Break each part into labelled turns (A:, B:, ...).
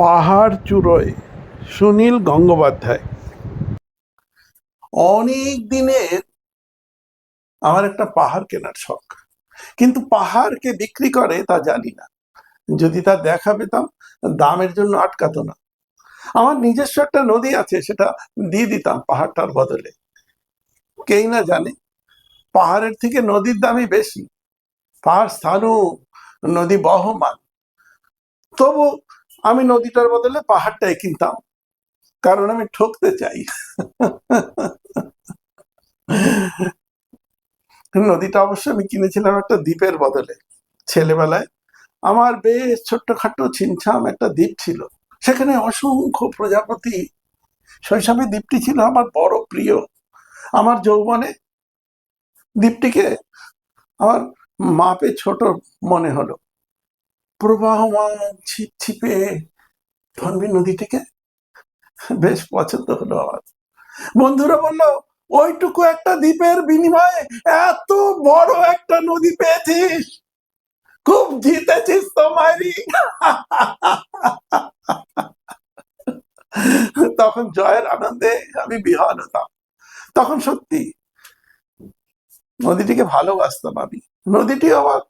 A: পাহাড় চূড়োয় সুনীল গঙ্গোপাধ্যায়। অনেক দিনের আমার একটা পাহাড় কেনার শখ, কিন্তু পাহাড় কে বিক্রি করে তা জানি না। যদি তা দেখা পেতাম, দামের জন্য আটকাতো না। আমার নিজস্ব একটা নদী আছে, সেটা দিয়ে দিতাম পাহাড়টার বদলে। কেই না জানে পাহাড়ের থেকে নদীর দামই বেশি। পাহাড় স্থানু, নদী বহমান। তবু আমি নদীটার বদলে পাহাড়টাই কিনতাম, কারণ আমি ঠকতে চাই। নদীটা অবশ্য আমি কিনেছিলাম একটা দ্বীপের বদলে। ছেলেবেলায় আমার বেশ ছোট্টখাটো ছিমছাম একটা দ্বীপ ছিল, সেখানে অসংখ্য প্রজাপতি। শৈশবে দ্বীপটি ছিল আমার বড় প্রিয়। আমার যৌবনে দ্বীপটিকে আমার মাপে ছোট মনে হলো। প্রবাহমান ছিপছিপে ধনবী নদীটিকে বেশ পছন্দ হলো আমার। বন্ধুরা বলল, ওইটুকু একটা দ্বীপের বিনিময়ে এত বড় একটা নদী পেয়েছিস, খুব জিতেছিস তো মাইরি। তখন জয়ের আনন্দে আমি বিহ্বল হতাম। তখন সত্যি নদীটিকে ভালোবাসতাম আমি। নদীটি আমার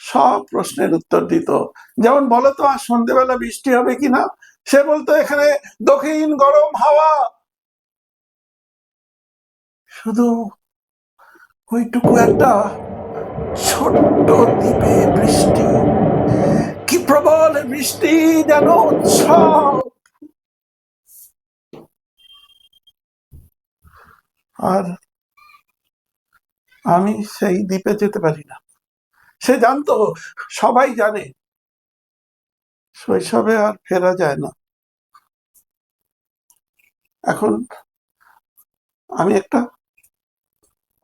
A: সব প্রশ্নের উত্তর দিত। যেমন, বলতো আজ সন্ধ্যেবেলা বৃষ্টি হবে কিনা, সে বলতো এখানে দক্ষিণ গরম হাওয়া। শুধু ওইটুকু একটা ছোট্ট দ্বীপে বৃষ্টি, কি প্রবল বৃষ্টি, যেন উৎসব। আর আমি সেই দ্বীপে যেতে পারি না। সে জানতো, সবাই জানে, শৈশবে আর ফেরা যায় না। এখন আমি একটা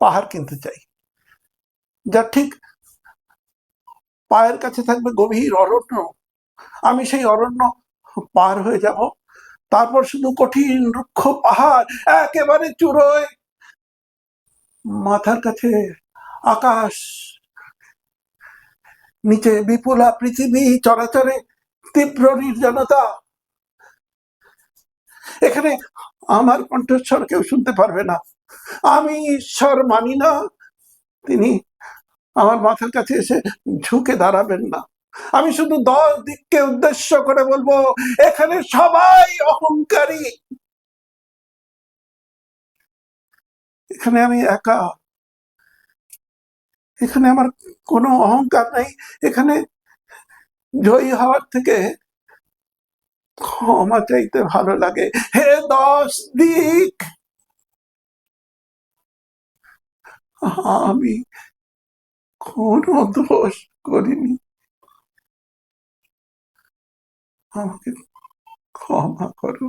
A: পাহাড় কিনতে চাই, যা ঠিক পায়ের কাছে থাকবে গভীর অরণ্য। আমি সেই অরণ্য পার হয়ে যাব, তারপর শুধু কঠিন রুক্ষ পাহাড়, একেবারে চূড়োয় মাথার কাছে আকাশ, নিচে বিপুলা পৃথিবী, চরাচরে তীব্র নির্জনতা। এখানে আমার কণ্ঠস্বর কেউ শুনতে পারবে না। আমি ঈশ্বর মানি না, তিনি আমার মাথার কাছে এসে ঝুঁকে দাঁড়াবেন না। আমি শুধু 10 দিককে উদ্দেশ্য করে বলবো, এখানে সবাই অহংকারী, এখানে আমি একা, এখানে আমার কোনো অহংকার নেই। এখানে জয়ী হওয়ার থেকে ক্ষমা চাইতে ভালো লাগে। হে 10 দিক, আমি কোনো দোষ করিনি, আমাকে ক্ষমা করো।